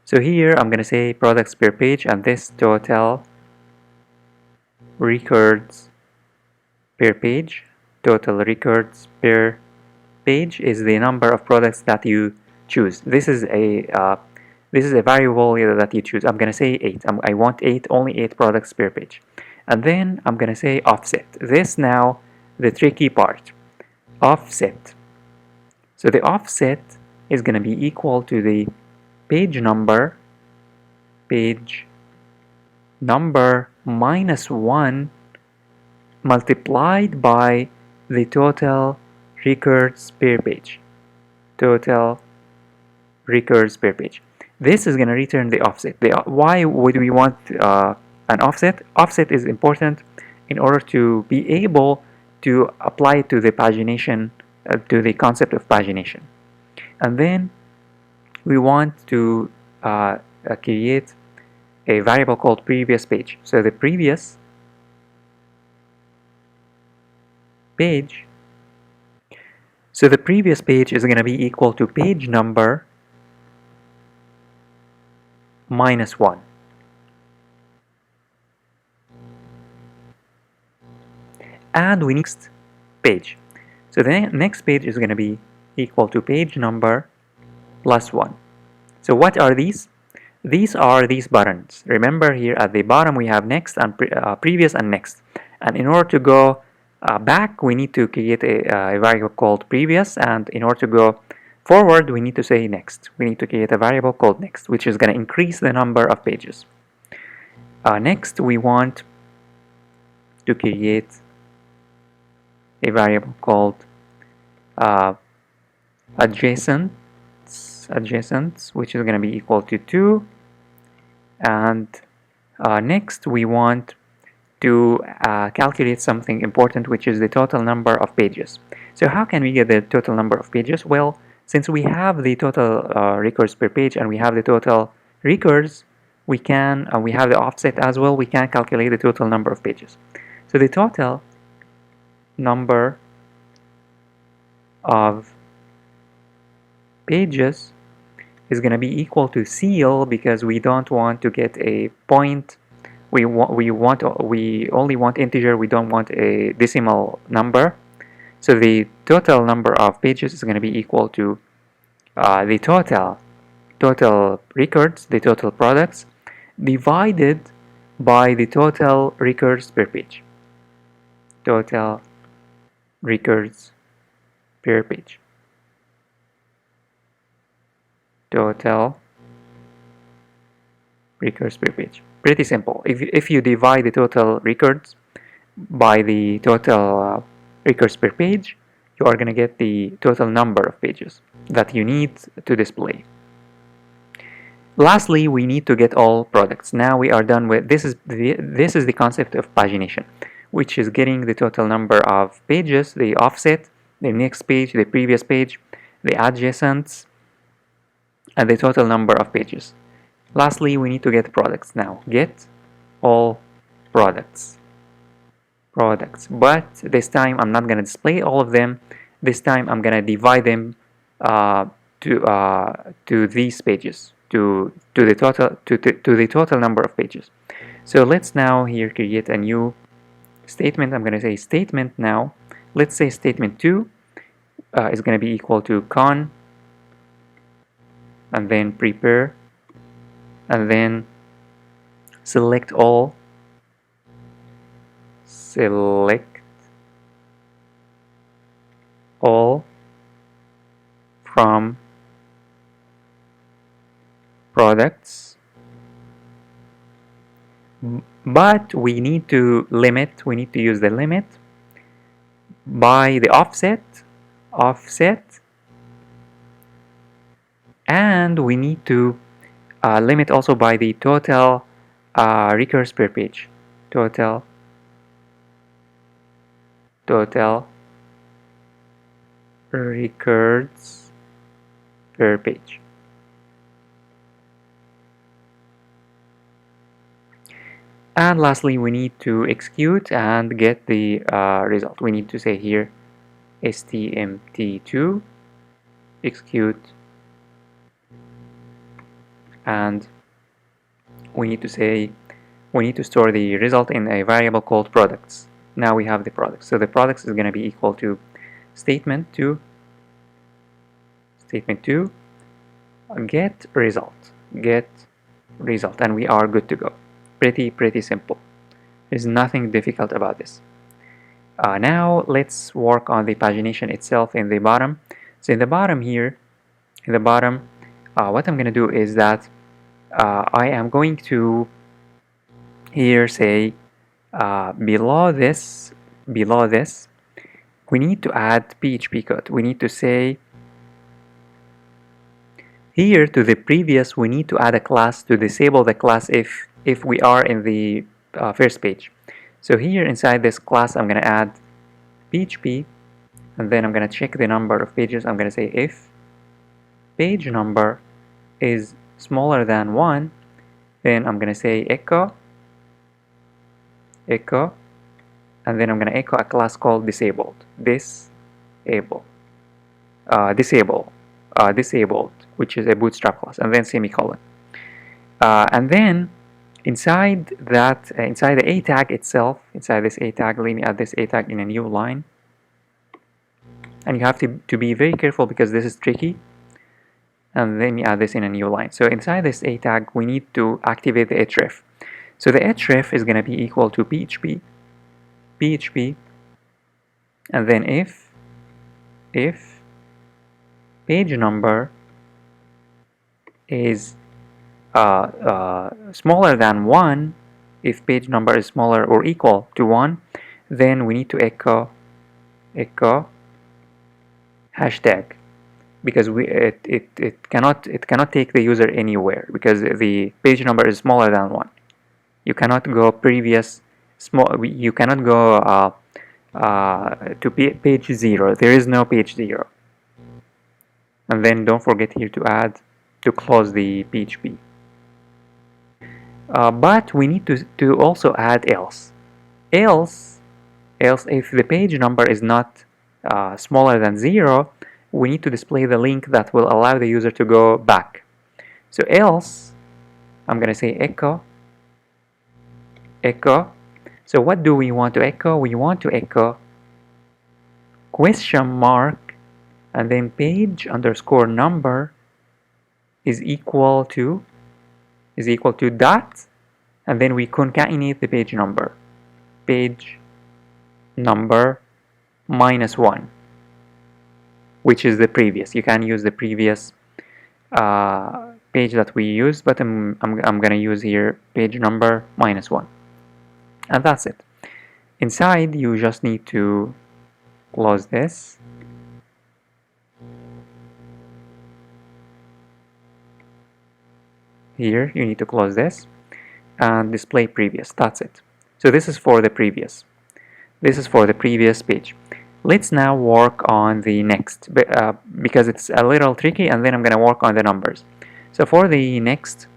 So here I'm gonna say products per page, and this total records per page. Total records per page is the number of products that you choose. This is a variable that you choose. I'm gonna say 8. I want only 8 products per page, and then I'm gonna say offset. This now the tricky part. Offset. So the offset is gonna be equal to the page number minus 1 multiplied by the total records per page. Total records per page. This is going to return the offset. Why would we want an offset? Offset is important in order to be able to apply it to the pagination, to the concept of pagination. And then we want to create a variable called previous page. So the previous page, so the previous page is going to be equal to page number minus 1. And we next page. So the next page is going to be equal to page number plus 1. So what are these? These are these buttons. Remember, here at the bottom we have next and previous and next. And in order to go back, we need to create a variable called previous, and in order to go forward, we need to say next. We need to create a variable called next, which is going to increase the number of pages. Next, we want to create a variable called adjacents, which is going to be equal to 2. And next, we want to calculate something important, which is the total number of pages. So how can we get the total number of pages? Well, since we have the total records per page and we have the total records, we have the offset as well, we can calculate the total number of pages. So the total number of pages is going to be equal to ceil, because we don't want to get a point. We only want integer. We don't want a decimal number. So the total number of pages is going to be equal to the total records, the total products, divided by the total records per page. Total records per page. Total records per page. Pretty simple. If you divide the total records by the total records per page, you are going to get the total number of pages that you need to display. Lastly, we need to get all products. Now we are done with this. Is the concept of pagination, which is getting the total number of pages, the offset, the next page, the previous page, the adjacents, and the total number of pages. Lastly, we need to get products. Now, get all products. But this time I'm not going to display all of them. This time I'm going to divide them to these pages, to the total number of pages. So let's now here create a new statement. I'm going to say statement now. Let's say statement 2 is going to be equal to con, and then prepare, and then select all. Select all from products, but we need to use the limit by the offset, and we need to limit also by the total records per page. Total records per page. And lastly, we need to execute and get the result. We need to say here stmt2 execute and we need to say we need to store the result in a variable called products. Now we have the products. So the products is going to be equal to statement 2 get result, and we are good to go. Pretty simple. There's nothing difficult about this. Now let's work on the pagination itself in the bottom. So in the bottom here, what I'm going to do is that I am going to here say below this, we need to add PHP code. We need to say here to the previous, we need to add a class to disable the class if we are in the first page. So here inside this class, I'm going to add PHP, and then I'm going to check the number of pages. I'm going to say if page number is smaller than 1, then I'm going to say echo, and then I'm going to echo a class called disabled, disabled, which is a bootstrap class, and then semicolon. And then inside that, inside the a tag itself, inside this a tag, let me add this a tag in a new line. And you have to be very careful because this is tricky. And let me add this in a new line. So inside this a tag, we need to activate the href. So the href is going to be equal to PHP, and then if page number is smaller than 1, if page number is smaller or equal to 1, then we need to echo hashtag, because it cannot take the user anywhere because the page number is smaller than 1. You cannot go previous small. You cannot go to page 0. There is no page 0. And then don't forget here to close the PHP. But we need to also add else if the page number is not smaller than 0, we need to display the link that will allow the user to go back. So else, I'm going to say echo. So what do we want to echo? We want to echo question mark and then page underscore number is equal to dot, and then we concatenate the page number minus 1, which is the previous. You can use the previous page that we used, but I'm gonna use here page number minus 1, and that's it. Inside, you just need to close this. Here, you need to close this and display previous. That's it. So this is for the previous. This is for the previous page. Let's now work on the next, because it's a little tricky, and then I'm going to work on the numbers. So for the next,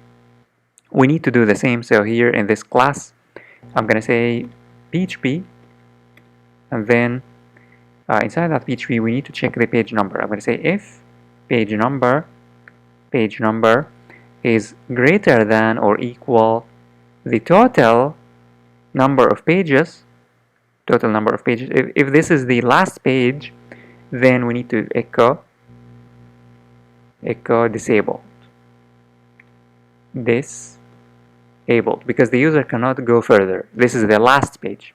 we need to do the same. So here in this class, I'm going to say PHP, and then inside that PHP, we need to check the page number. I'm going to say if page number is greater than or equal the total number of pages. If this is the last page, then we need to echo disabled, because the user cannot go further. This is the last page.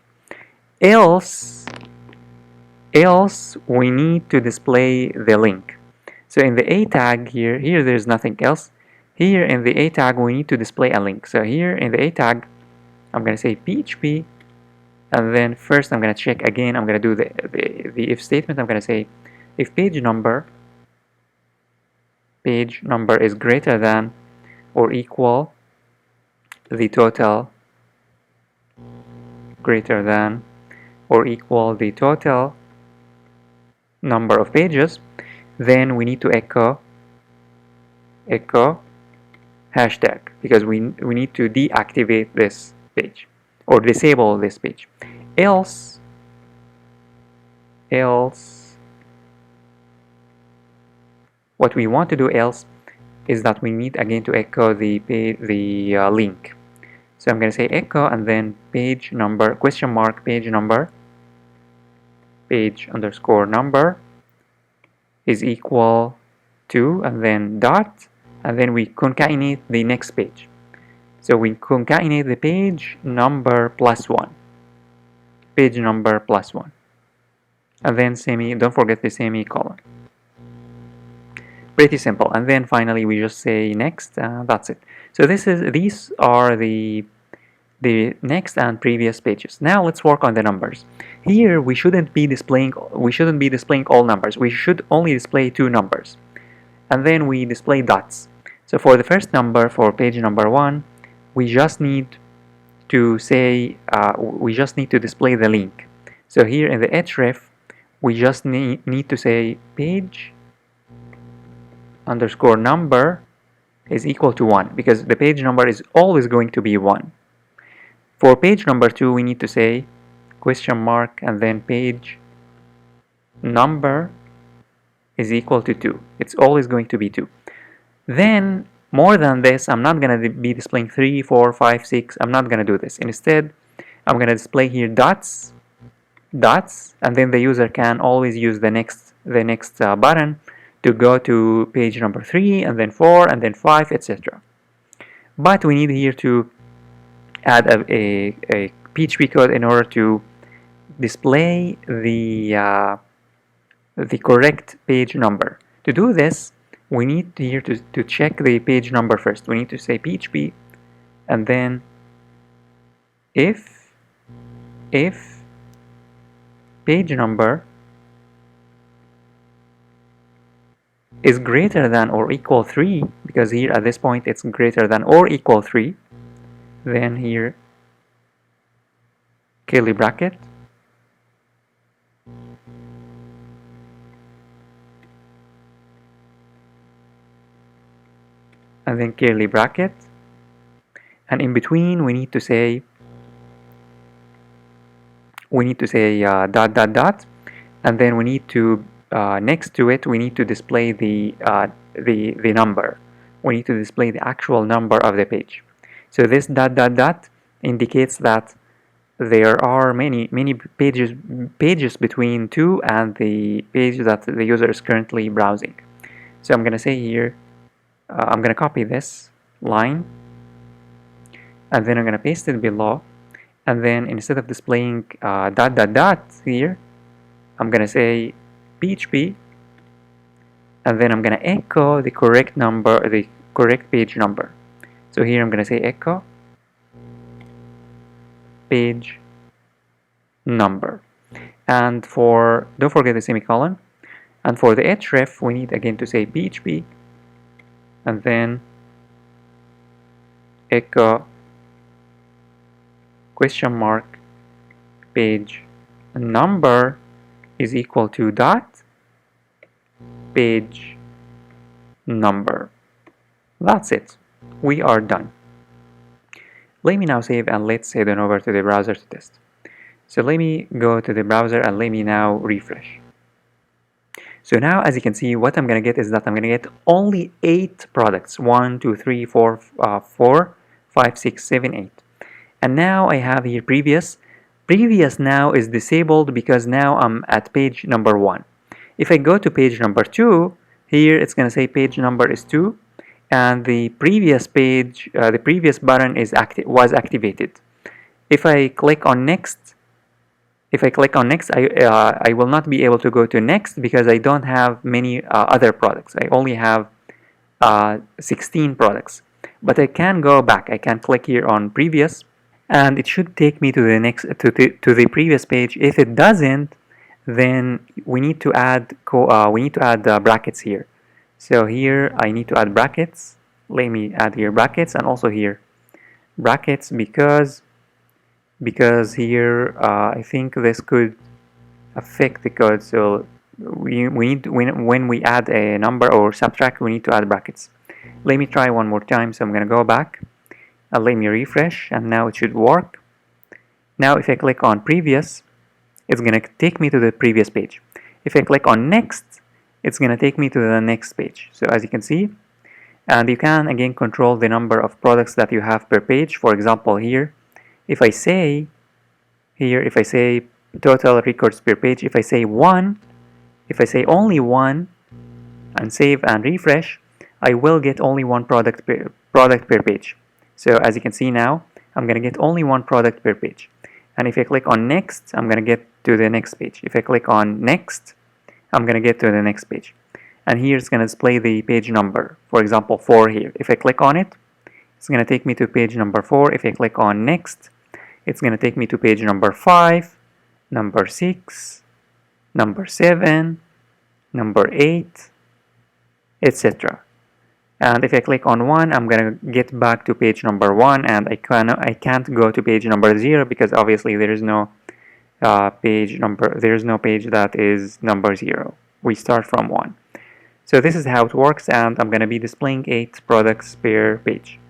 Else we need to display the link. So in the a tag here there's nothing else. Here in the a tag we need to display a link. So here in the a tag I'm going to say PHP, and then first I'm going to check again. I'm going to do the if statement. I'm going to say if page number is greater than or equal the total number of pages, then we need to echo hashtag, because we need to deactivate this page or disable this page. Else what we want to do else is that we need again to echo the link. So I'm going to say echo and then page number question mark page number page underscore number is equal to, and then dot, and then we concatenate the next page. So we concatenate the page number plus 1, page number plus 1, and then don't forget the semicolon. Pretty simple. And then finally we just say next. That's it. So these are the next and previous pages. Now let's work on the numbers. Here we shouldn't be displaying all numbers. We should only display 2 numbers, and then we display dots. So for the first number, for page number 1, we just need to say we just need to display the link. So here in the href we just need to say page underscore number is equal to 1, because the page number is always going to be 1. For page number 2 we need to say question mark and then page number is equal to 2. It's always going to be 2. Then more than this, I'm not going to be displaying 3, 4, 5, 6. I'm not going to do this. Instead, I'm going to display here dots, and then the user can always use the next button to go to page number 3 and then 4 and then 5, etc. But we need here to add a PHP code in order to display the correct page number. To do this, we need here to check the page number first. We need to say PHP and then if page number is greater than or equal 3, because here at this point it's greater than or equal 3, then here curly bracket and then curly bracket, and in between we need to say dot dot dot, and then we need to next to it we need to display the number. We need to display the actual number of the page. So this dot dot dot indicates that there are many pages between 2 and the page that the user is currently browsing. So I'm going to say here I'm going to copy this line and then I'm going to paste it below, and then instead of displaying dot dot dot here, I'm going to say PHP, and then I'm going to echo the correct number, the correct page number. So here I'm going to say echo page number, and don't forget the semicolon, and for the href we need again to say PHP and then echo question mark page number is equal to dot page number. That's it. We are done. Let me now save and let's head on over to the browser to test. So let me go to the browser and let me now refresh. So now as you can see, what I'm going to get is that I'm going to get only 8 products. 1, 2, 3, 4, 5, 6, 7, 8. And now I have here previous. Previous now is disabled because now I'm at page number 1. If I go to page number 2, here it's going to say page number is 2, and the previous page, the previous button was activated. If I click on next, I will not be able to go to next because I don't have many other products. I only have 16 products. But I can go back. I can click here on previous, and it should take me to the next to the previous page. If it doesn't, then we need to add brackets here. So here I need to add brackets. Let me add here brackets, and also here brackets because here I think this could affect the code. So we need when we add a number or subtract, we need to add brackets. Let me try one more time. So I'm going to go back and let me refresh, and now it should work. Now if I click on previous, it's going to take me to the previous page. If I click on next, it's going to take me to the next page. So as you can see, And you can again control the number of products that you have per page. For example, here, if I say total records per page, if I say one, if I say only one and save and refresh, I will get only one product per page. So as you can see now, I'm going to get only one product per page. And if I click on next, I'm going to get to the next page. If I click on next, I'm going to get to the next page. And here it's going to display the page number. For example, 4 here. If I click on it, it's going to take me to page number 4. If I click on next, it's going to take me to page number 5, number 6, number 7, number 8, etc. And if I click on 1, I'm going to get back to page number 1, and I can't go to page number 0 because obviously there is no page that is number 0. We start from 1. So this is how it works, and I'm going to be displaying 8 products per page.